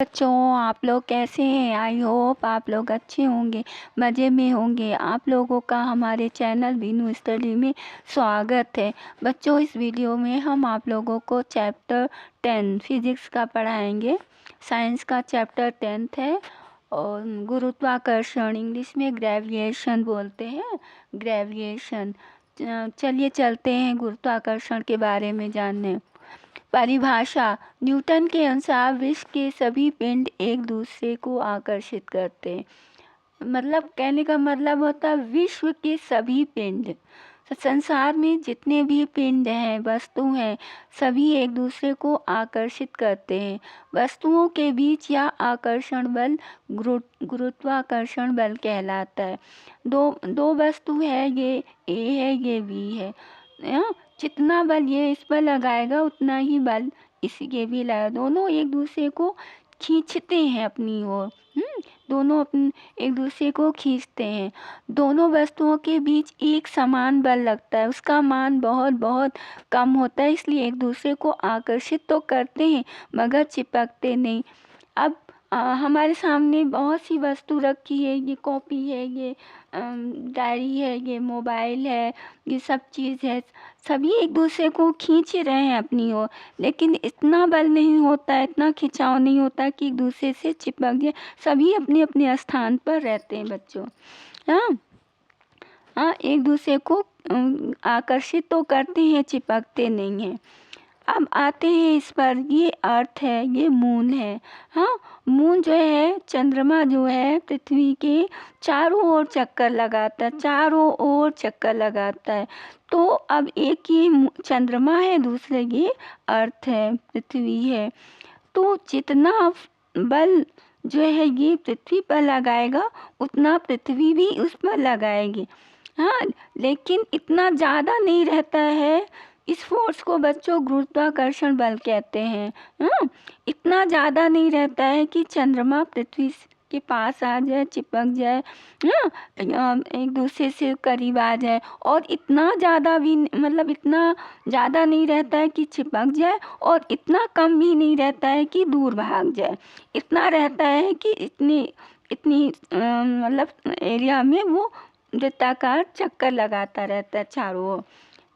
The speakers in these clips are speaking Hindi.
बच्चों, आप लोग कैसे हैं? आई होप आप लोग अच्छे होंगे, मज़े में होंगे। आप लोगों का हमारे चैनल बीनू स्टडी में स्वागत है। बच्चों, इस वीडियो में हम आप लोगों को चैप्टर 10 फिज़िक्स का पढ़ाएंगे। साइंस का चैप्टर 10th है और गुरुत्वाकर्षण, इंग्लिश में ग्रेविएशन बोलते हैं, ग्रेविएशन। चलिए चलते हैं गुरुत्वाकर्षण के बारे में जानने। परिभाषा: न्यूटन के अनुसार विश्व के सभी पिंड एक दूसरे को आकर्षित करते हैं। मतलब कहने का मतलब होता है विश्व के सभी पिंड, संसार में जितने भी पिंड हैं, वस्तु हैं, सभी एक दूसरे को आकर्षित करते हैं। वस्तुओं के बीच यह आकर्षण बल गुरुत्वाकर्षण बल कहलाता है। दो वस्तु है, ये ए है, ये बी है। जितना बल ये इस पर लगाएगा उतना ही बल इसी के भी लगाएगा। दोनों एक दूसरे को खींचते हैं अपनी ओर। दोनों एक दूसरे को खींचते हैं। दोनों वस्तुओं के बीच एक समान बल लगता है, उसका मान बहुत बहुत कम होता है, इसलिए एक दूसरे को आकर्षित तो करते हैं मगर चिपकते नहीं। अब हमारे सामने बहुत सी वस्तु रखी है, ये कॉपी है, ये डायरी है, ये मोबाइल है, ये सब चीज़ है। सभी एक दूसरे को खींच रहे हैं अपनी ओर, लेकिन इतना बल नहीं होता है, इतना खिंचाव नहीं होता कि एक दूसरे से चिपक जाए। सभी अपने अपने स्थान पर रहते हैं बच्चों। हाँ हाँ, एक दूसरे को आकर्षित तो करते हैं, चिपकते नहीं हैं। अब आते हैं इस पर, ये अर्थ है, ये मून है। हाँ, मून जो है, चंद्रमा जो है, पृथ्वी के चारों ओर चक्कर लगाता है, चारों ओर चक्कर लगाता है। तो अब एक ये चंद्रमा है, दूसरे ये अर्थ है, पृथ्वी है। तो जितना बल जो है ये पृथ्वी पर लगाएगा उतना पृथ्वी भी उस पर लगाएगी। हाँ, लेकिन इतना ज़्यादा नहीं रहता है। इस फोर्स को बच्चों गुरुत्वाकर्षण बल कहते हैं। इतना ज़्यादा नहीं रहता है कि चंद्रमा पृथ्वी के पास आ जाए, चिपक जाए, एक दूसरे से करीब आ जाए। और इतना ज़्यादा भी मतलब इतना ज़्यादा नहीं रहता है कि चिपक जाए, और इतना कम भी नहीं रहता है कि दूर भाग जाए। इतना रहता है कि इतनी मतलब एरिया में वो वृत्ताकार चक्कर लगाता रहता है चारों ओर।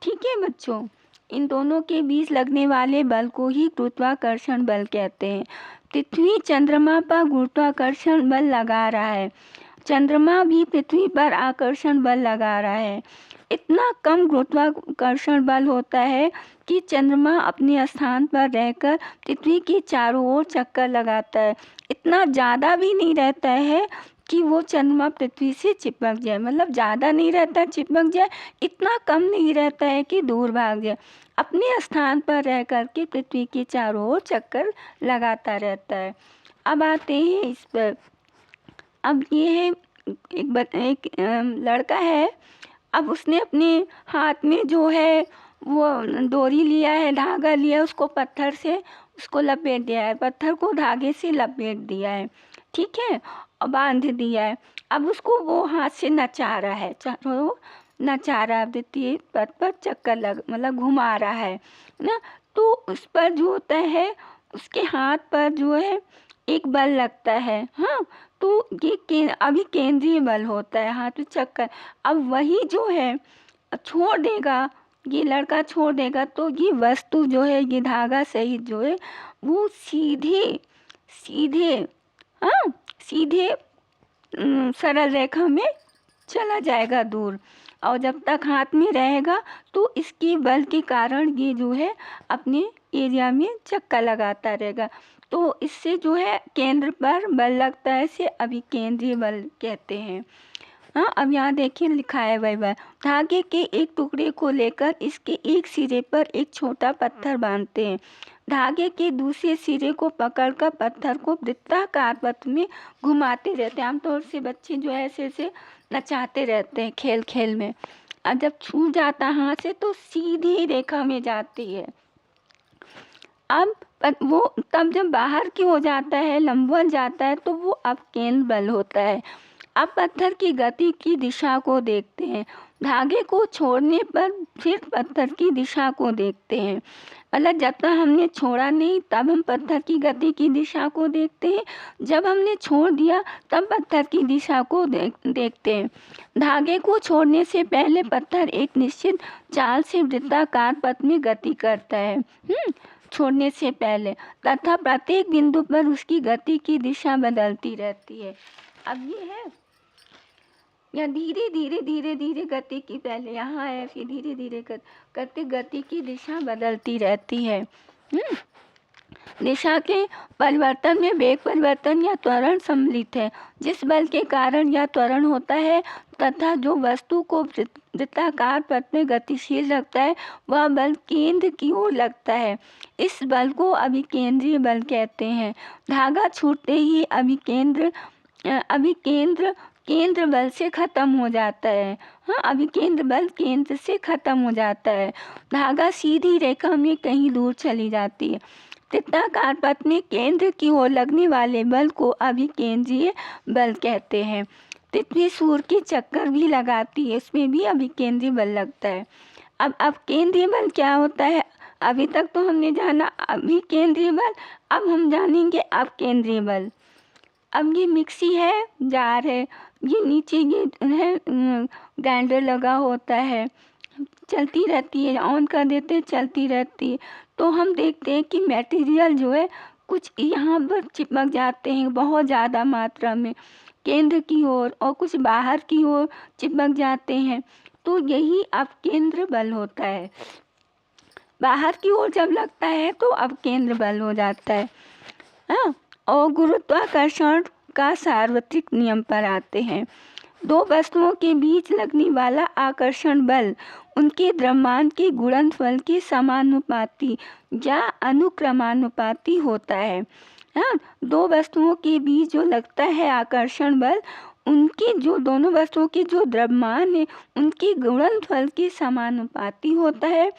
ठीक है बच्चों, इन दोनों के बीच लगने वाले बल को ही गुरुत्वाकर्षण बल कहते हैं। पृथ्वी चंद्रमा पर गुरुत्वाकर्षण बल लगा रहा है, चंद्रमा भी पृथ्वी पर आकर्षण बल लगा रहा है। इतना कम गुरुत्वाकर्षण बल होता है कि चंद्रमा अपने स्थान पर रहकर पृथ्वी के चारों ओर चक्कर लगाता है। इतना ज़्यादा भी नहीं रहता है कि वो चंद्रमा पृथ्वी से चिपक जाए, मतलब ज़्यादा नहीं रहता चिपक जाए, इतना कम नहीं रहता है कि दूर भाग जाए। अपने स्थान पर रह कर के पृथ्वी के चारों ओर चक्कर लगाता रहता है। अब आते हैं इस पर। अब ये है एक लड़का है। अब उसने अपने हाथ में जो है वो डोरी लिया है, धागा लिया है, उसको पत्थर से उसको लपेट दिया है, पत्थर को धागे से लपेट दिया है, ठीक है, और बांध दिया है। अब उसको वो हाथ से नचा रहा है, नचा रहा है, द्वितीय पथ पर चक्कर मतलब घुमा रहा है ना। तो उस पर जो होता है, उसके हाथ पर जो है एक बल लगता है। हाँ, तो ये अभी केंद्रीय बल होता है हाथ में चक्कर। अब वही जो है छोड़ देगा, ये लड़का छोड़ देगा, तो ये वस्तु जो है, ये धागा सहित जो है वो सीधे सीधे हाँ सीधे सरल रेखा में चला जाएगा दूर। और जब तक हाथ में रहेगा तो इसके बल के कारण ये जो है अपने एरिया में चक्कर लगाता रहेगा। तो इससे जो है केंद्र पर बल लगता है, इसे अभिकेंद्रीय बल कहते हैं। हाँ, अब यहाँ देखिए लिखा है वही बात। धागे के एक टुकड़े को लेकर इसके एक सिरे पर एक छोटा पत्थर बांधते हैं। धागे के दूसरे सिरे को पकड़कर पत्थर को वृत्ताकार पथ में घुमाते रहते हैं। आमतौर से बच्चे जो है ऐसे नचाते रहते हैं खेल खेल में। और जब छूट जाता है हाथ से तो सीधी रेखा में जाती है। अब वो तब जब बाहर की हो जाता है, लंबवत जाता है, तो वो अब केंद्र बल होता है। अब पत्थर की गति की दिशा को देखते हैं। धागे को छोड़ने पर फिर पत्थर की दिशा को देखते हैं। मतलब जब तक हमने छोड़ा नहीं तब हम पत्थर की गति की दिशा को देखते हैं, जब हमने छोड़ दिया तब पत्थर की दिशा को देखते हैं। धागे को छोड़ने से पहले पत्थर एक निश्चित चाल से वृत्ताकार पथ में गति करता है, छोड़ने से पहले, तथा प्रत्येक बिंदु पर उसकी गति की दिशा बदलती रहती है। अब ये है या धीरे धीरे धीरे धीरे गति की, पहले यहाँ है फिर धीरे धीरे करते गति की दिशा बदलती रहती है। दिशा के परिवर्तन में वेग परिवर्तन या त्वरण सम्मिलित है। जिस बल के कारण यह त्वरण होता है तथा जो वस्तु को वृत्ताकार पथ में गतिशील रखता है वह बल केंद्र की ओर लगता है। इस बल को अभिकेंद्रीय बल कहते हैं। धागा छूटते ही केंद्र बल से खत्म हो जाता है। अभिकेंद्र बल केंद्र से खत्म हो जाता है। धागा सीधी रेखा में कहीं दूर चली जाती है। वृत्ताकार पथ में केंद्र की ओर लगने वाले बल को अभिकेंद्रीय बल कहते हैं। पृथ्वी सूर्य की चक्कर भी लगाती है, इसमें भी अभिकेंद्रीय बल लगता है। अब केंद्रीय बल क्या होता है? अभी तक तो हमने जाना अभिकेंद्रीय बल, अब हम जानेंगे अपकेंद्रीय बल। अब ये मिक्सी है, जार है, ये नीचे ये है ग्राइंडर लगा होता है, चलती रहती है, ऑन कर देते हैं चलती रहती है। तो हम देखते हैं कि मटेरियल जो है कुछ यहाँ पर चिपक जाते हैं बहुत ज़्यादा मात्रा में केंद्र की ओर और कुछ बाहर की ओर चिपक जाते हैं, तो यही अपकेंद्र बल होता है। बाहर की ओर जब लगता है तो अपकेंद्र बल हो जाता है। और गुरुत्वाकर्षण का सार्वत्रिक नियम पर आते हैं। दो वस्तुओं के बीच लगने वाला आकर्षण बल उनके द्रव्यमान के गुणनफल के समानुपाती या अनुक्रमानुपाती होता है। दो वस्तुओं के बीच जो लगता है आकर्षण बल उनके जो दोनों वस्तुओं के जो द्रव्यमान है उनके गुणनफल के समानुपाती होता है।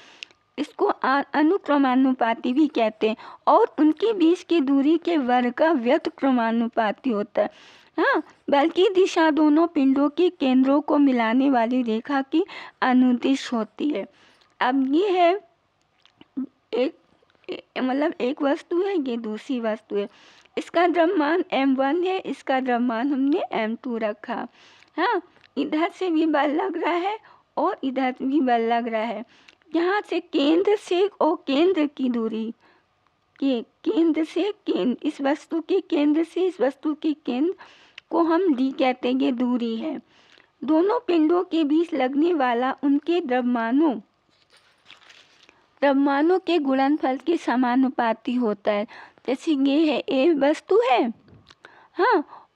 इसको अनुक्रमानुपाती भी कहते हैं। और उनके बीच की दूरी के वर्ग का व्युत्क्रमानुपाती होता है। बल की दिशा दोनों पिंडों के केंद्रों को मिलाने वाली रेखा की अनुदिश होती है। अब ये है एक वस्तु है, ये दूसरी वस्तु है। इसका द्रव्यमान m1 है, इसका द्रव्यमान हमने m2 रखा। इधर से भी बल लग रहा है और इधर भी बल लग रहा है। यहाँ से केंद्र से और केंद्र की दूरी केंद्र से इस वस्तु के केंद्र से इस वस्तु के केंद्र को हम d कहते हैं, ये दूरी है। दोनों पिंडों के बीच लगने वाला उनके द्रव्यमानों के गुणनफल के समानुपाती होता है। जैसे ये है ए वस्तु है,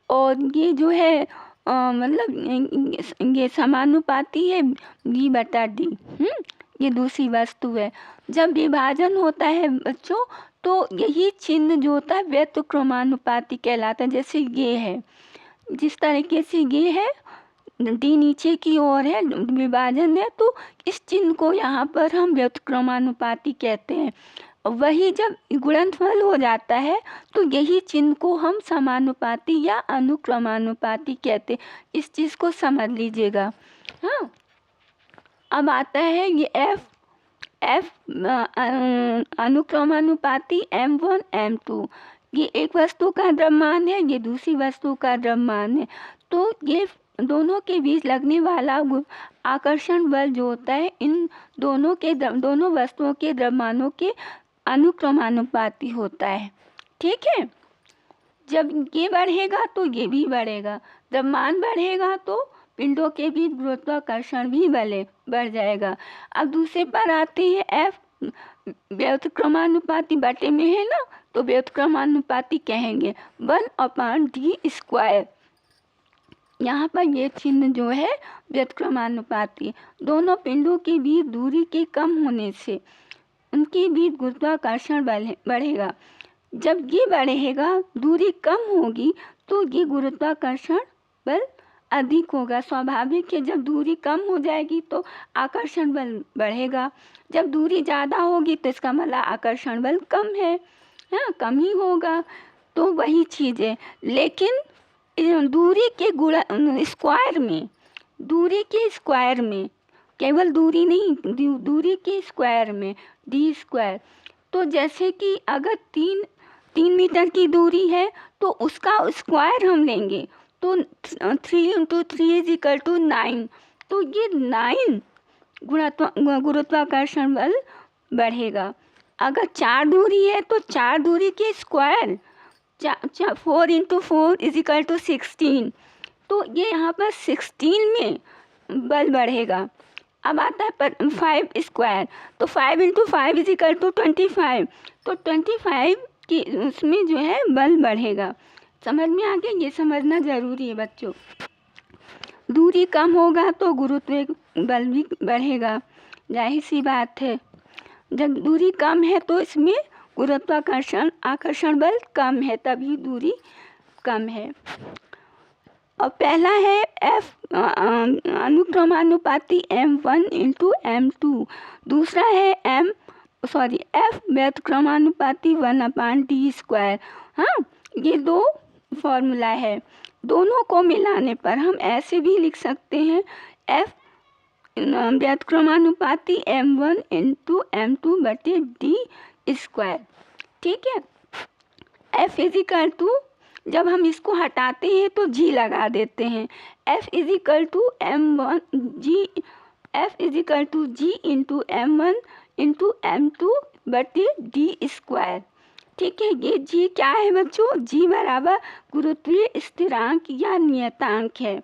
और ये जो है मतलब ये समानुपाती है b/d। ये दूसरी वस्तु है। जब विभाजन होता है बच्चों तो यही चिन्ह जो होता है व्युत्क्रमानुपाती कहलाता है। जैसे ये है, जिस तरीके से ये है डी नीचे की ओर है, विभाजन है, तो इस चिन्ह को यहाँ पर हम व्युत्क्रमानुपाती कहते हैं। वही जब गुणनफल हो जाता है तो यही चिन्ह को हम समानुपाती या अनुक्रमानुपाती कहते हैं। इस चीज़ को समझ लीजिएगा। अब आता है ये एफ अनुक्रमानुपाती m1 m2। ये एक वस्तु का द्रव्यमान है, ये दूसरी वस्तु का द्रव्यमान है। तो ये दोनों के बीच लगने वाला आकर्षण बल जो होता है इन दोनों वस्तुओं के द्रव्यमानों के अनुक्रमानुपाती होता है। ठीक है, जब ये बढ़ेगा तो ये भी बढ़ेगा, द्रव्यमान बढ़ेगा तो पिंडों के बीच गुरुत्वाकर्षण भी बढ़ जाएगा। अब दूसरे पर आते हैं एफ व्युत्क्रमानुपाती बटे में है ना, तो व्युत्क्रमानुपाती कहेंगे 1/d²। यहाँ पर ये चिन्ह जो है व्युत्क्रमानुपाती। दोनों पिंडों के बीच दूरी के कम होने से उनके बीच गुरुत्वाकर्षण बढ़ेगा। जब ये बढ़ेगा दूरी कम होगी तो ये गुरुत्वाकर्षण बल अधिक होगा। स्वाभाविक है, जब दूरी कम हो जाएगी तो आकर्षण बल बढ़ेगा। जब दूरी ज़्यादा होगी तो इसका मतलब आकर्षण बल कम है, कम ही होगा। तो वही चीज़ है, लेकिन दूरी के स्क्वायर में केवल दूरी नहीं, दूरी के स्क्वायर में डी स्क्वायर। तो जैसे कि अगर 3 मीटर की दूरी है तो उसका स्क्वायर हम लेंगे तो 3 × 3 = 9। तो ये 9 गुरुत्वाकर्षण बल बढ़ेगा। अगर 4 दूरी है तो 4 दूरी के स्क्वायर 4 × 4 = 16। तो ये यहाँ पर 16 में बल बढ़ेगा। अब आता है 5 स्क्वायर, तो 5 × 5 = 25। तो 25 की उसमें जो है बल बढ़ेगा। समझ में आ गया? ये समझना ज़रूरी है बच्चों। दूरी कम होगा तो गुरुत्व बल भी बढ़ेगा, जाहिर सी बात है। जब दूरी कम है तो इसमें आकर्षण बल कम है, तभी दूरी कम है। और पहला है F अनुक्रमानुपाती m1 × m2। दूसरा है F व्युत्क्रमानुपाती 1/d²। हाँ, ये 2 फॉर्मूला है। दोनों को मिलाने पर हम ऐसे भी लिख सकते हैं F व्युत्क्रमानुपाती m1 × m2/d²। ठीक है। F = जब हम इसको हटाते हैं तो g लगा देते हैं। F = g × m1 × m2/d²। ठीक है। ये g क्या है बच्चों? g बराबर गुरुत्वीय स्थिरांक या नियतांक है।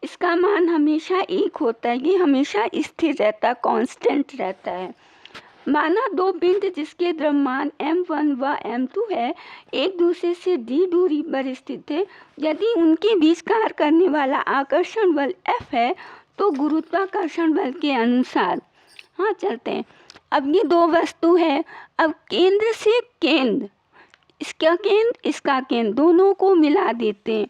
इसका मान हमेशा 1 होता है, ये हमेशा स्थिर रहता है, कांस्टेंट रहता है। माना 2 पिंड जिसके द्रव्यमान m1 व m2 है, एक दूसरे से d दूरी पर स्थित है। यदि उनके बीच कार्य करने वाला आकर्षण बल F है तो गुरुत्वाकर्षण बल के अनुसार, हाँ चलते हैं। अब ये 2 वस्तु है। अब केंद्र से केंद्र, इसका केंद्र इसका केंद्र, दोनों को मिला देते हैं।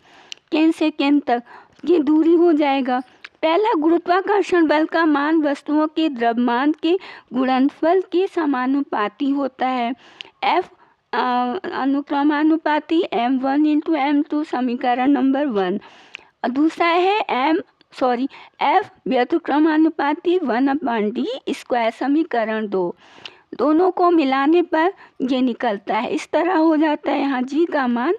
केंद्र से केंद्र तक ये दूरी हो जाएगा। पहला, गुरुत्वाकर्षण बल का मान वस्तुओं के द्रव्यमान के गुणनफल के समानुपाती होता है। F अनुक्रमानुपाती m1 × m2 समीकरण नंबर 1। और दूसरा है F व्युत्क्रमानुपाती 1/d² समीकरण 2। दोनों को मिलाने पर ये निकलता है, इस तरह हो जाता है। यहाँ g का मान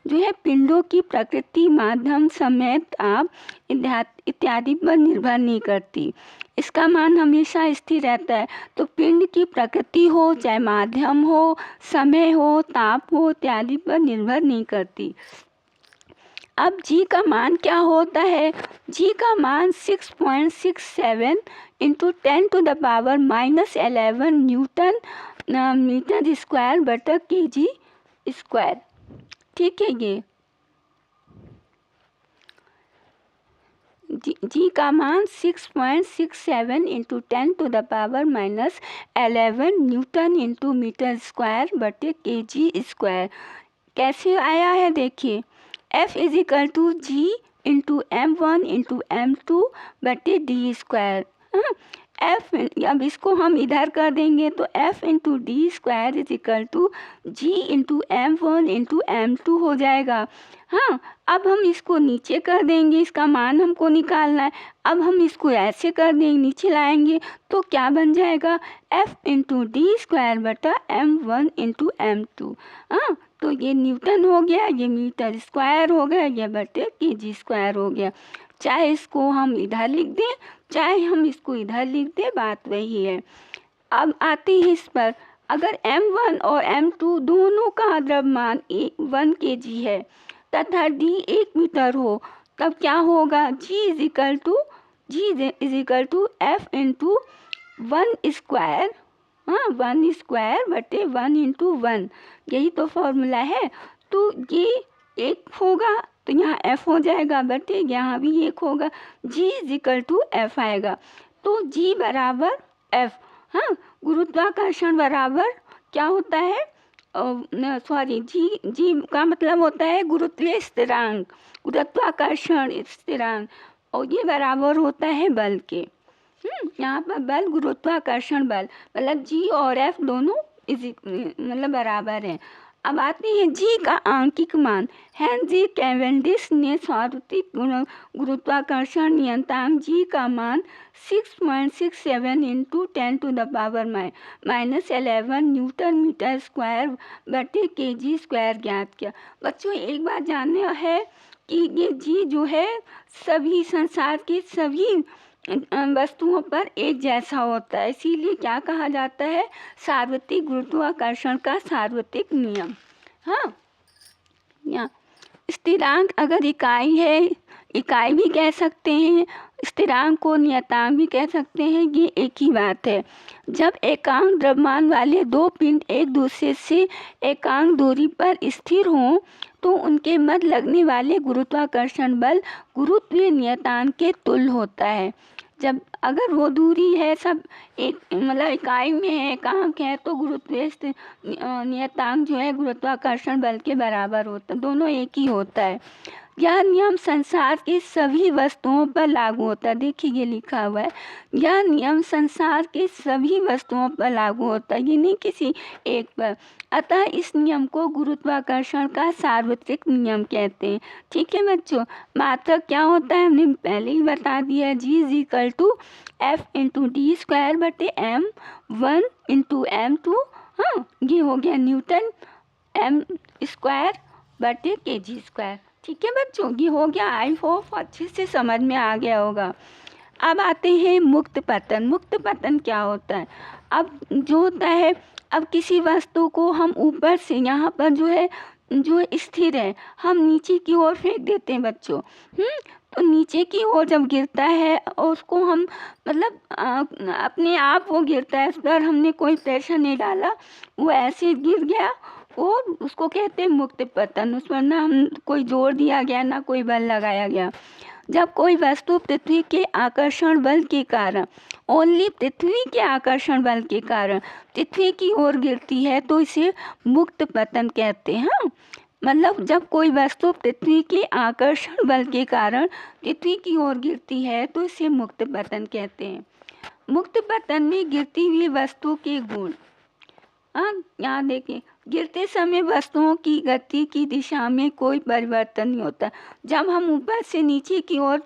जो है पिंडों की प्रकृति, माध्यम, समय, ताप इत्यादि पर निर्भर नहीं करती। इसका मान हमेशा स्थिर रहता है। तो पिंड की प्रकृति हो, चाहे माध्यम हो, समय हो, ताप हो, इत्यादि पर निर्भर नहीं करती। अब g का मान क्या होता है? g का मान 6.67 × 10⁻11 न्यूटन मीटर² ठीक है। ये g का मान 6.67 × 10⁻11 न्यूटन मीटर²/kg²। कैसे आया है देखिए। F = g × m1 × m2/d²। F, अब इसको हम इधर कर देंगे तो F × d² = g × m1 × m2 हो जाएगा। हाँ, अब हम इसको नीचे कर देंगे, इसका मान हमको निकालना है। अब हम इसको ऐसे कर देंगे, नीचे लाएंगे तो क्या बन जाएगा? F × d² m1 × m2। हाँ, तो ये न्यूटन हो गया, ये मीटर² हो गया, ये kg² हो गया। चाहे इसको हम इधर लिख दें, चाहे हम इसको इधर लिख दें, बात वही है। अब आते हैं इस पर, अगर m1 और m2 दोनों का द्रव्यमान 1 kg है तथा d 1 मीटर हो, तब क्या होगा? g = F × 1² 1² 1 यही तो फॉर्मूला है। तो ये 1 होगा तो यहाँ F हो जाएगा, बटे यहाँ भी 1 होगा, g = F आएगा। तो g बराबर F। हाँ, गुरुत्वाकर्षण बराबर क्या होता है? g का मतलब होता है गुरुत्वीय स्थिरांक, गुरुत्वाकर्षण स्थिरांक, और ये बराबर होता है बल के। यहाँ पर बल गुरुत्वाकर्षण बल मतलब g और F दोनों मतलब बराबर हैं। अब आते हैं जी का आंकिक मान। हेनरी कैवेंडिश ने सार्वत्रिक गुरुत्वाकर्षण नियतांक जी का मान 6.67 इंटू 10⁻⁻11 न्यूटन मीटर स्क्वायर बटे kg स्क्वायर ज्ञात किया। बच्चों एक बात जानना है कि ये जी जो है सभी संसार के सभी वस्तुओं पर एक जैसा होता है, इसीलिए क्या कहा जाता है, सार्वत्रिक गुरुत्वाकर्षण का सार्वत्रिक नियम। हाँ, या स्थिरांक अगर इकाई है, इकाई भी कह सकते हैं, स्थिरांक को नियतांक भी कह सकते हैं, ये एक ही बात है। जब एकांक द्रव्यमान वाले दो पिंड एक दूसरे से एकांक दूरी पर स्थिर हों तो उनके मध्य लगने वाले गुरुत्वाकर्षण बल गुरुत्वीय नियतांक के तुल्य होता है। जब अगर वो दूरी है सब एक मतलब इकाई में है, एकांक है, तो गुरुत्वीय नियतांक जो है गुरुत्वाकर्षण बल के बराबर होता है, दोनों एक ही होता है। यह नियम संसार की सभी वस्तुओं पर लागू होता है। देखिए ये लिखा हुआ है, यह नियम संसार के सभी वस्तुओं पर लागू होता है, ये नहीं किसी एक पर। अतः इस नियम को गुरुत्वाकर्षण का सार्वत्रिक नियम कहते हैं। ठीक है बच्चों, मात्रक क्या होता है हमने पहले ही बता दिया है, G = F × d स्क्वायर बटे m1 × m2। हाँ, ये हो गया न्यूटन m स्क्वायर बटे kg स्क्वायर। ठीक है बच्चों, ये हो गया। आई होप अच्छे से समझ में आ गया होगा। अब आते हैं मुक्त पतन। मुक्त पतन क्या होता है? अब जो होता है, अब किसी वस्तु को हम ऊपर से यहाँ पर जो है जो स्थिर है हम नीचे की ओर फेंक देते हैं बच्चों। तो नीचे की ओर जब गिरता है और उसको हम मतलब अपने आप वो गिरता है, उस पर हमने कोई प्रेशर नहीं डाला, वो ऐसे गिर गया और उसको कहते हैं मुक्त पतन। उस पर ना हम कोई जोर दिया गया ना कोई बल लगाया गया। जब कोई वस्तु पृथ्वी के आकर्षण बल के कारण, ओनली पृथ्वी के आकर्षण बल के कारण पृथ्वी की ओर गिरती है तो इसे मुक्त पतन कहते हैं। हाँ, मतलब जब कोई वस्तु पृथ्वी के आकर्षण बल के कारण पृथ्वी की ओर गिरती है तो इसे मुक्त पतन कहते हैं। मुक्त पतन में गिरती हुई वस्तु के गुण। हाँ, यहाँ देखिए, गिरते समय वस्तुओं की गति की दिशा में कोई परिवर्तन नहीं होता। जब हम ऊपर से नीचे की ओर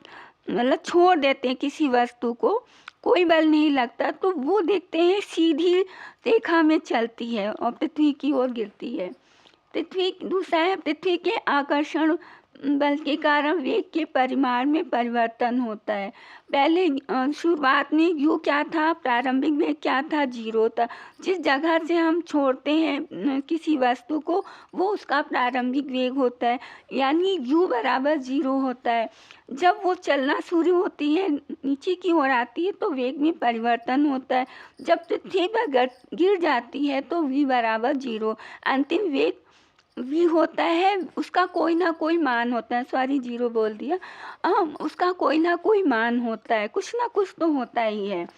मतलब छोड़ देते हैं किसी वस्तु को, कोई बल नहीं लगता, तो वो देखते हैं सीधी रेखा में चलती है और पृथ्वी की ओर गिरती है। दूसरा है, पृथ्वी के आकर्षण बल के कारण वेग के परिमाण में परिवर्तन होता है। पहले शुरुआत में यू क्या था, प्रारंभिक वेग क्या था, 0 था। जिस जगह से हम छोड़ते हैं किसी वस्तु को वो उसका प्रारंभिक वेग होता है, यानी u = 0 होता है। जब वो चलना शुरू होती है, नीचे की ओर आती है, तो वेग में परिवर्तन होता है। जब पृथ्वी पर गिर जाती है तो v = 0। अंतिम वेग v होता है, उसका कोई ना कोई मान होता है, सॉरी 0 बोल दिया, उसका कोई ना कोई मान होता है, कुछ ना कुछ तो होता ही है।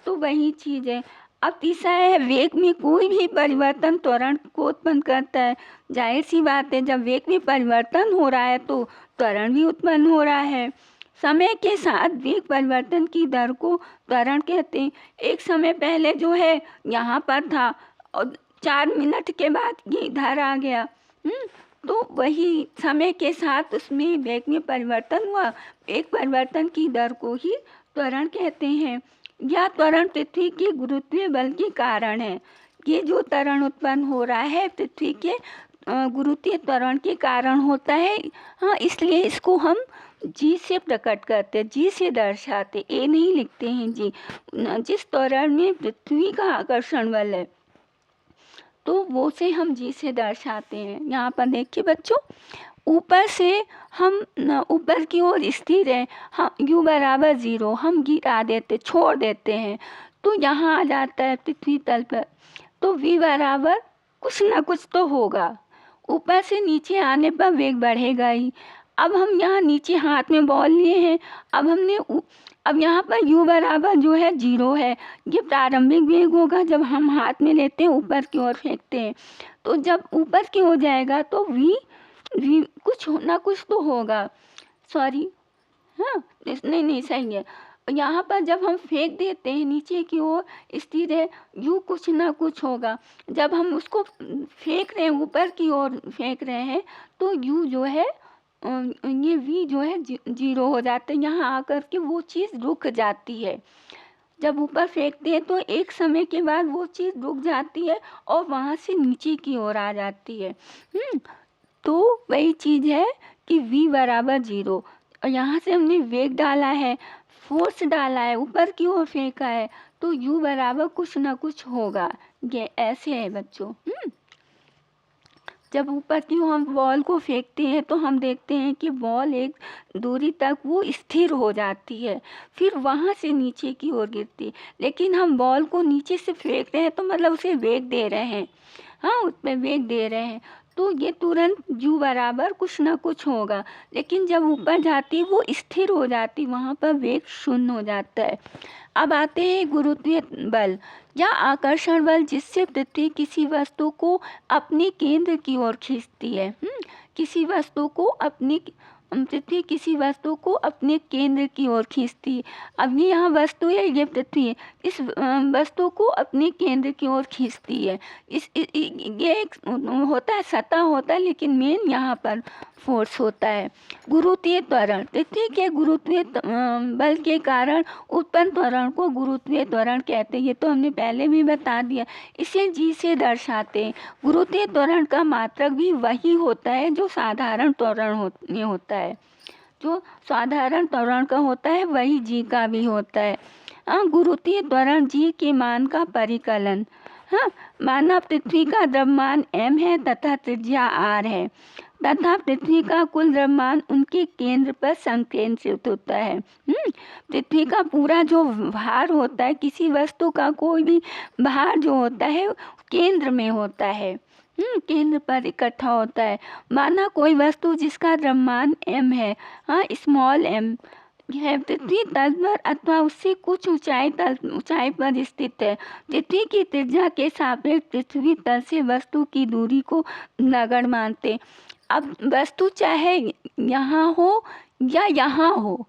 तो वही चीज़ है। अब तीसरा है, वेग में कोई भी परिवर्तन त्वरण को उत्पन्न करता है। जाहिर सी बात है, जब वेग में परिवर्तन हो रहा है तो त्वरण भी उत्पन्न हो रहा है। समय के साथ वेग परिवर्तन की दर को त्वरण कहते हैं। एक समय पहले जो है यहाँ पर था और 4 मिनट के बाद ये इधर आ गया, तो वही समय के साथ उसमें वेग में परिवर्तन हुआ। एक परिवर्तन की दर को ही त्वरण कहते हैं। यह त्वरण पृथ्वी के गुरुत्वीय बल के कारण है। ये जो त्वरण उत्पन्न हो रहा है पृथ्वी के गुरुत्वीय त्वरण के कारण होता है। हाँ, इसलिए इसको हम जी से प्रकट करते, जी से दर्शाते, ए नहीं लिखते हैं जी। जिस त्वरण में पृथ्वी का आकर्षण बल है तो वो से हम जी से दर्शाते हैं। यहाँ पर देखिए बच्चों, ऊपर से हम ऊपर की ओर स्थिर है, हम u = 0 हम गिरा देते, छोड़ देते हैं, तो यहाँ आ जाता है पृथ्वी तल पर, तो v = कुछ ना कुछ तो होगा। ऊपर से नीचे आने पर वेग बढ़ेगा ही। अब हम यहाँ नीचे हाथ में बॉल लिए हैं, अब यहाँ पर u = जो है 0 है, ये प्रारंभिक वेग होगा जब हम हाथ में लेते हैं ऊपर की ओर फेंकते हैं। तो जब ऊपर की हो जाएगा तो v कुछ ना कुछ तो होगा, सॉरी, हाँ नहीं सही है। यहाँ पर जब हम फेंक देते हैं नीचे की ओर स्थिर है, यू कुछ ना कुछ होगा। जब हम उसको फेंक रहे हैं, ऊपर की ओर फेंक रहे हैं, तो यू जो है ये वी जो है जीरो हो जाता है। यहाँ आकर के वो चीज़ रुक जाती है। जब ऊपर फेंकते हैं तो एक समय के बाद वो चीज़ रुक जाती है और वहाँ से नीचे की ओर आ जाती है। तो वही चीज़ है कि v बराबर 0, और यहाँ से हमने वेग डाला है, फोर्स डाला है, ऊपर की ओर फेंका है, तो u बराबर कुछ ना कुछ होगा। ये ऐसे है बच्चों। जब ऊपर की ओर हम बॉल को फेंकते हैं तो हम देखते हैं कि बॉल एक दूरी तक वो स्थिर हो जाती है, फिर वहाँ से नीचे की ओर गिरती है। लेकिन हम बॉल को नीचे से फेंक रहे हैं तो मतलब उसे वेग दे रहे हैं, हाँ उस पर वेग दे रहे हैं, तो ये तुरंत u बराबर कुछ ना कुछ होगा। लेकिन जब ऊपर जाती वो स्थिर हो जाती, वहाँ पर वेग शून्य हो जाता है। अब आते हैं गुरुत्वीय बल या आकर्षण बल, जिससे पृथ्वी किसी वस्तु को अपने केंद्र की ओर खींचती है। किसी वस्तु को अपनी पृथ्वी किसी वस्तु को अपने केंद्र की ओर खींचती है। अब ये यहाँ वस्तु है, ये पृथ्वी है, इस वस्तु को अपने केंद्र की ओर खींचती है। ये एक होता है, सतह होता है, लेकिन मेन यहाँ पर फोर्स होता है। गुरुत्वीय त्वरण, पृथ्वी के गुरुत्वीय बल के कारण उत्पन्न त्वरण को गुरुत्वीय त्वरण कहते हैं। ये तो हमने पहले भी बता दिया। इसे जी से दर्शाते हैं। गुरुत्वीय त्वरण का मात्रक भी वही होता है जो साधारण त्वरण में होता है। जो साधारण त्वरण का होता है वही जी का भी होता है। गुरुत्वीय त्वरण जी के मान का परिकलन। माना पृथ्वी का द्रव्यमान m है तथा त्रिज्या r है, तथा पृथ्वी का कुल द्रव्यमान उनके केंद्र पर संकेंद्रित होता है। पृथ्वी का पूरा जो भार होता है, किसी वस्तु का कोई भी भार जो होता है केंद्र में होता है, केंद्र पर इकट्ठा होता है। माना कोई वस्तु जिसका द्रव्यमान m है, स्मॉल m है, पृथ्वी तल पर अथवा उससे कुछ ऊंचाई पर स्थित है। पृथ्वी की त्रिज्या के सापेक्ष पृथ्वी तल से वस्तु की दूरी को नगण्य मानते। अब वस्तु चाहे यहाँ हो या यहाँ हो,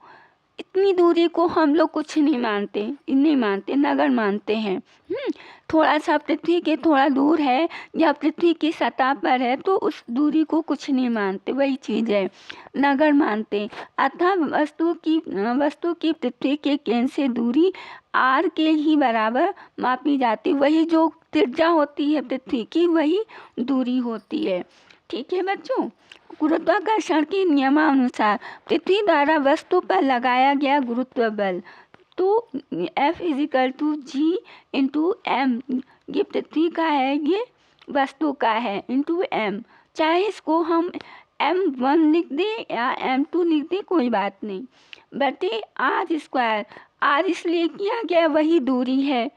इतनी दूरी को हम लोग कुछ नहीं मानते, नगण्य मानते हैं। थोड़ा सा पृथ्वी के थोड़ा दूर है या पृथ्वी की सतह पर है तो उस दूरी को कुछ नहीं मानते, वही चीज़ है, नगण्य मानते। अतः वस्तु की पृथ्वी के केंद्र से दूरी r के ही बराबर मापी जाती। वही जो त्रिज्या होती है पृथ्वी की, वही दूरी होती है। ठीक है बच्चों। गुरुत्वाकर्षण के नियमानुसार पृथ्वी द्वारा वस्तु पर लगाया गया गुरुत्व बल, तो F = G × M, ये पृथ्वी का है, ये वस्तु का है, × M। चाहे इसको हम M1 लिख दें या M2 लिख दें, कोई बात नहीं, बटे r²। r इसलिए किया गया वही दूरी है।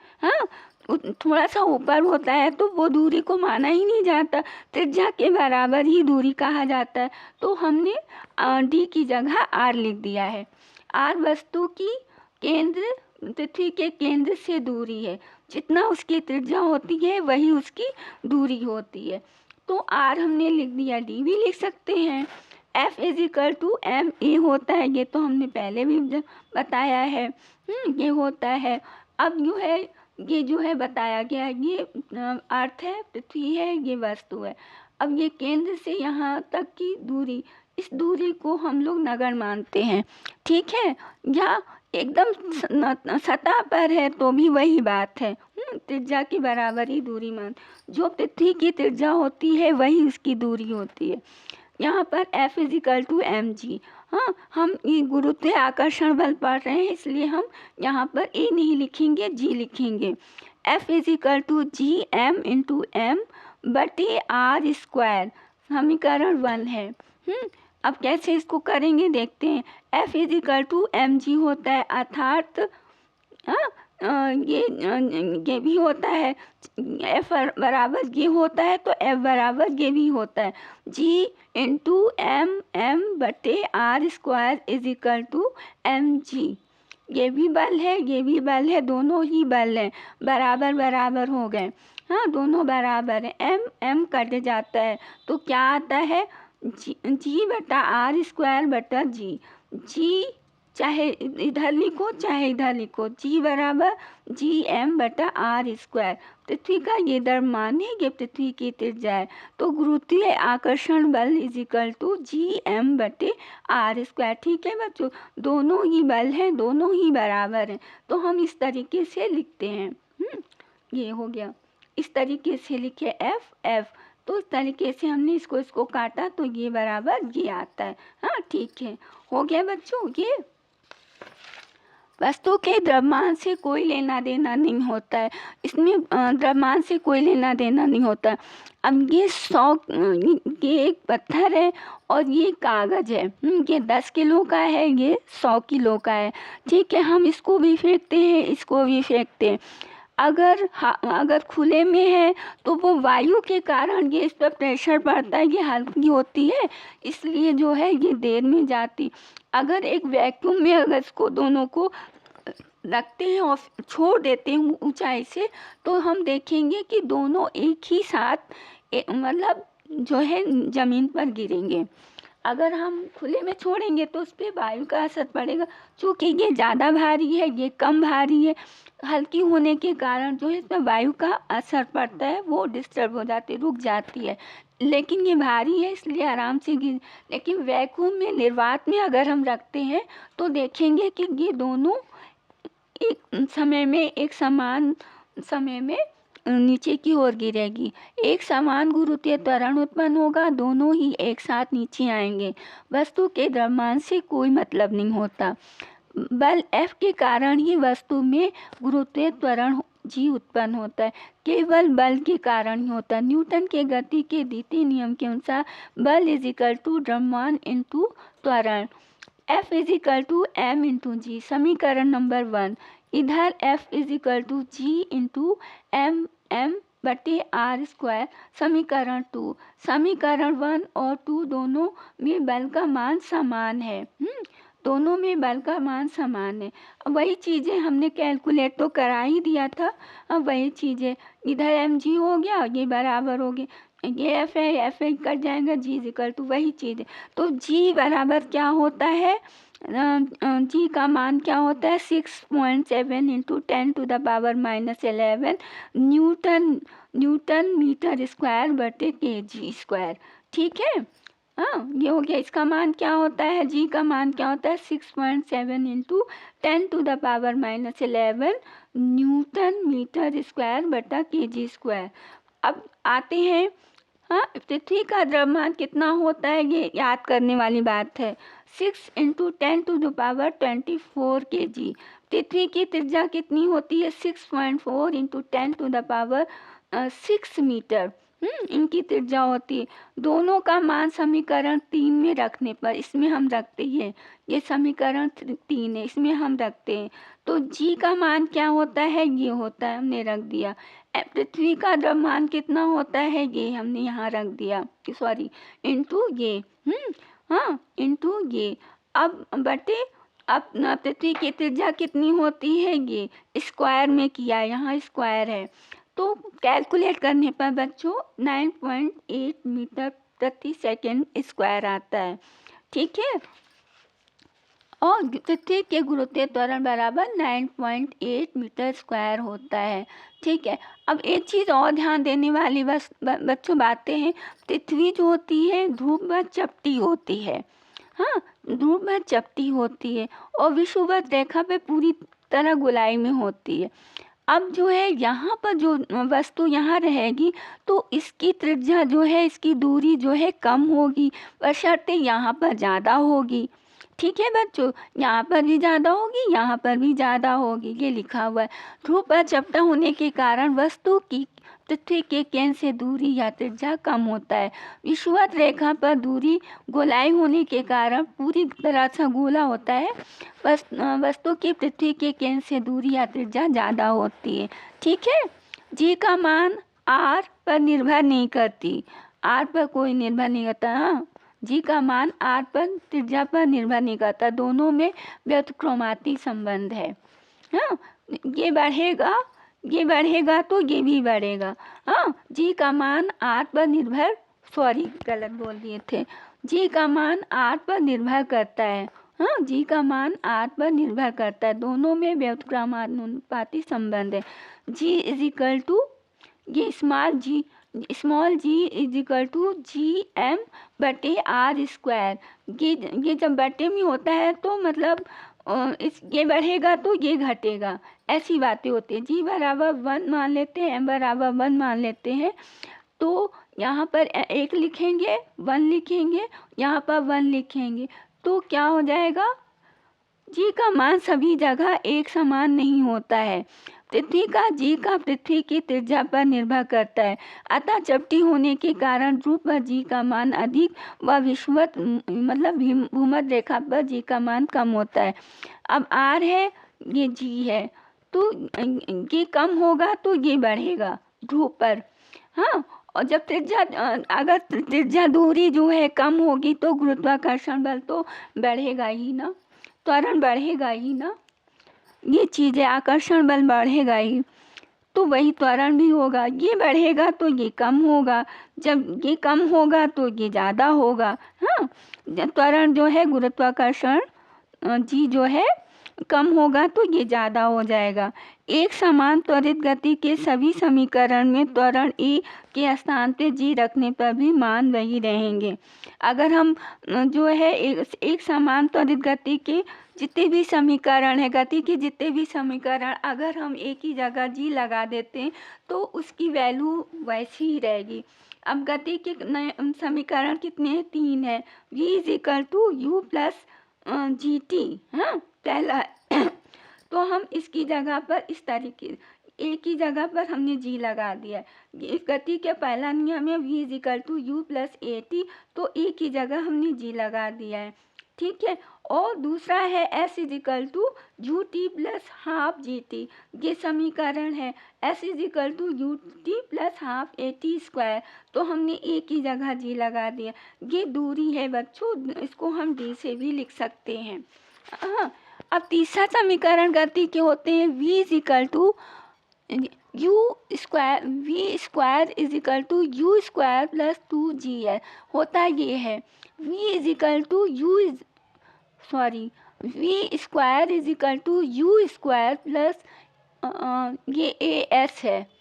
थोड़ा सा ऊपर होता है तो वो दूरी को माना ही नहीं जाता, त्रिज्या के बराबर ही दूरी कहा जाता है, तो हमने d की जगह r लिख दिया है। r वस्तु की केंद्र, पृथ्वी के केंद्र से दूरी है, जितना उसकी त्रिज्या होती है वही उसकी दूरी होती है, तो r हमने लिख दिया, d भी लिख सकते हैं। F = ma होता है, ये तो हमने पहले भी बताया है, ये होता है। अब ये जो है बताया गया है, ये अर्थ है, पृथ्वी है, ये वस्तु है। अब ये केंद्र से यहाँ तक की दूरी, इस दूरी को हम लोग नगण्य मानते हैं, ठीक है। या एकदम सतह पर है तो भी वही बात है, त्रिज्या के बराबर ही दूरी मान, जो पृथ्वी की त्रिज्या होती है वही उसकी दूरी होती है। यहाँ पर F = mg। हम ये गुरुत्वीय आकर्षण बल पढ़ रहे हैं, इसलिए हम यहाँ पर A नहीं लिखेंगे, G लिखेंगे। F = Gm × M बटे r², समीकरण 1 है। अब कैसे इसको करेंगे देखते हैं। F = mg होता है, अर्थात ये भी होता है, F बराबर ये होता है तो F बराबर ये भी होता है, G × M बटे r² = mg। ये भी बल है, ये भी बल है, दोनों ही बल हैं, बराबर बराबर हो गए। दोनों बराबर है, m कट जाता है तो क्या आता है, g बटा r² बटा g। g चाहे इधर लिखो चाहे इधर लिखो, जी बराबर Gm/r²। पृथ्वी का ये द्रव्यमान है, ये पृथ्वी की त्रिज्या है। तो गुरुत्वीय आकर्षण बल इजिकल टू Gm/r²। ठीक है बच्चों, दोनों ही बल हैं, दोनों ही बराबर हैं, तो हम इस तरीके से लिखते हैं। ये हो गया, इस तरीके से लिखे F। तो इस तरीके से हमने इसको काटा तो ये बराबर ये आता है। हाँ ठीक है, हो गया बच्चों। ये वस्तु के द्रव्यमान से कोई लेना देना नहीं होता है, इसमें द्रव्यमान से कोई लेना देना नहीं होता। अब ये ये एक पत्थर है और ये कागज़ है। ये 10 किलो का है, ये 100 किलो का है। ठीक है, हम इसको भी फेंकते हैं, इसको भी फेंकते हैं। अगर खुले में है तो वो वायु के कारण ये इस पर प्रेशर पड़ता है, ये हल्की होती है, इसलिए जो है ये देर में जाती। अगर एक वैक्यूम में अगर इसको दोनों को रखते हैं और छोड़ देते हैं ऊंचाई से, तो हम देखेंगे कि दोनों एक ही साथ मतलब जो है ज़मीन पर गिरेंगे। अगर हम खुले में छोड़ेंगे तो उस पर वायु का असर पड़ेगा। चूँकि ये ज़्यादा भारी है, ये कम भारी है, हल्की होने के कारण जो है इसमें वायु का असर पड़ता है, वो डिस्टर्ब हो जाती है, रुक जाती है। लेकिन ये भारी है इसलिए आराम से गिर। लेकिन वैक्यूम में, निर्वात में अगर हम रखते हैं तो देखेंगे कि ये दोनों एक समान समय में नीचे की ओर गिरेगी। एक समान गुरुत्वीय त्वरण उत्पन्न होगा, दोनों ही एक साथ नीचे आएंगे। वस्तु के द्रव्यमान से कोई मतलब नहीं होता, बल F के कारण ही वस्तु में गुरुत्वीय त्वरण G उत्पन्न होता है, केवल बल के कारण ही होता है। न्यूटन के गति के द्वितीय नियम के अनुसार बल इजिकल टू द्रव्यमान इंटू त्वरण, F equal to m into G. समीकरण नंबर 1, इधर F equal to G into m/r²। समीकरण 2, समीकरण 1 और 2 दोनों में बल का मान समान है। दोनों में बल का मान समान है। अब वही चीज़ें हमने कैलकुलेट तो करा ही दिया था। अब वही चीज़ें, इधर mg हो गया, ये बराबर हो गया, ये f है, f कट जाएगा, g इक्वल टू वही चीज़ है। तो g बराबर क्या होता है, g का मान क्या होता है 6.7 इंटू 10⁻⁻11 न्यूटन मीटर स्क्वायर बटे kg²। ठीक है, हाँ ये हो गया। इसका मान क्या होता है, g का मान क्या होता है 6.7 इंटू 10⁻⁻11 न्यूटन मीटर स्क्वायर बटा kg²। अब आते हैं, हाँ पृथ्वी का द्रव्यमान कितना होता है ये याद करने वाली बात है। 6 इंटू 10⁻24 kg। पृथ्वी की त्रिज्या कितनी होती है 6.4 इंटू 10⁻6 मीटर। इनकी त्रिज्या होती है। दोनों का मान समीकरण 3 में रखने पर, इसमें हम रखते हैं, ये समीकरण 3 है, इसमें हम रखते हैं। तो g का मान क्या होता है, ये होता है, हमने रख दिया। पृथ्वी का द्रव्यमान कितना होता है, ये हमने यहाँ रख दिया, सॉरी इंटू ये, हाँ इंटू ये। अब बटे, अब पृथ्वी की त्रिज्या कितनी होती है, ये स्क्वायर में किया, यहाँ स्क्वायर है, तो कैलकुलेट करने पर बच्चों 9.8 मीटर प्रति सेकंड स्क्वायर आता है। ठीक है, और पृथ्वी के गुरुत्वीय त्वरण बराबर 9.8 मीटर स्क्वायर होता है। ठीक है, अब एक चीज़ और ध्यान देने वाली बच्चों बातें हैं। पृथ्वी जो होती है ध्रुव पर चपटी होती है, हाँ ध्रुव पर चपटी होती है, और विषुवत रेखा पे पूरी तरह गोलाई में होती है। अब जो है यहाँ पर जो वस्तु यहाँ रहेगी तो इसकी त्रिज्या जो है, इसकी दूरी जो है कम होगी, बशर्ते यहाँ पर ज़्यादा होगी। ठीक है बच्चों, यहाँ पर भी ज़्यादा होगी, यहाँ पर भी ज़्यादा होगी, ये लिखा हुआ है। ध्रुव पर चपटा होने के कारण वस्तु की पृथ्वी के केंद्र से दूरी या त्रिज्या कम होता है। विषुवत रेखा पर दूरी गोलाई होने के कारण पूरी तरह से गोला होता है। वस्तु की पृथ्वी के केंद्र से दूरी या त्रिज्या ज़्यादा होती है। ठीक है, जी का मान आर पर निर्भर नहीं करती, आर पर कोई निर्भर नहीं करता। हाँ, जी का मान आर पर, त्रिज्या पर निर्भर नहीं करता, दोनों में व्युत्क्रमाती संबंध है। हाँ, ये बढ़ेगा तो ये भी बढ़ेगा। हाँ, जी का मान आर पर निर्भर, सॉरी गलत बोल दिए थे, जी का मान आर पर निर्भर करता है। हाँ, जी का मान आर पर निर्भर करता है, दोनों में व्युत्क्रमानुपाती संबंध है। जी इज इक्वल टू ये small g is equal to g m बटे आर स्क्वायर। ये जब बटे में होता है तो मतलब ये बढ़ेगा तो ये घटेगा, ऐसी बातें होती है। जी बराबर 1 मान लेते हैं, एम बराबर 1 मान लेते हैं, तो यहाँ पर 1 लिखेंगे, 1 लिखेंगे, यहाँ पर 1 लिखेंगे, तो क्या हो जाएगा, जी का मान सभी जगह एक समान नहीं होता है। पृथ्वी का जी का पृथ्वी की त्रिज्या पर निर्भर करता है, अतः चपटी होने के कारण ध्रुव पर जी का मान अधिक व विषुवत मतलब भूमध्य रेखा पर जी का मान कम होता है। अब आर है, ये जी है, तो ये कम होगा तो ये बढ़ेगा ध्रुव पर। हाँ, और जब अगर त्रिज्या दूरी जो है कम होगी तो गुरुत्वाकर्षण बल तो बढ़ेगा ही ना, त्वरण बढ़ेगा ही ना, ये चीज़ें आकर्षण बल बढ़ेगा ही, तो वही त्वरण भी होगा। ये बढ़ेगा तो ये कम होगा, जब ये कम होगा तो ये ज़्यादा होगा। हाँ, त्वरण जो है गुरुत्वाकर्षण जी जो है कम होगा तो ये ज़्यादा हो जाएगा। एक समान त्वरित गति के सभी समीकरण में त्वरण ए के स्थान पे जी रखने पर भी मान वही रहेंगे। अगर हम जो है एक समान त्वरित गति के जितने भी समीकरण है, गति के जितने भी समीकरण अगर हम एक ही जगह जी लगा देते हैं तो उसकी वैल्यू वैसी ही रहेगी। अब गति के समीकरण कितने हैं, 3 है। v is equal to u plus g t, हाँ पहला तो हम इसकी जगह पर इस तरीके एक ही जगह पर हमने जी लगा दिया। इस गति के पहला नियम है v is equal to u plus a t, तो एक ही जगह हमने जी लगा दिया है, ठीक है। और दूसरा है s is equal to u t plus half g t, ये समीकरण है s is equal to u t plus half a t square, तो हमने एक ही जगह जी लगा दिया। ये दूरी है बच्चों, इसको हम d से भी लिख सकते हैं। हाँ, अब तीसरा समीकरण गति के होते हैं v is equal to v square is equal to u square plus 2g है। होता ये है v is equal to v square is equal to u square plus ये ए एस है,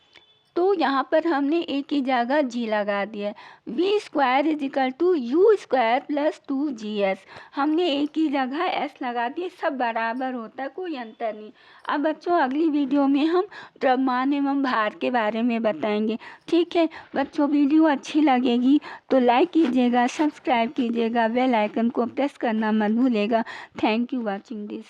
तो यहाँ पर हमने एक ही जगह जी लगा दिया। V square is equal to u square plus 2gS, हमने एक ही जगह एस लगा दिए, सब बराबर होता है, कोई अंतर नहीं। अब बच्चों अगली वीडियो में हम द्रव्यमान एवं भार के बारे में बताएंगे, ठीक है बच्चों। वीडियो अच्छी लगेगी तो लाइक कीजिएगा, सब्सक्राइब कीजिएगा, बेल आइकन को प्रेस करना मत भूलिएगा। Thank you watching this.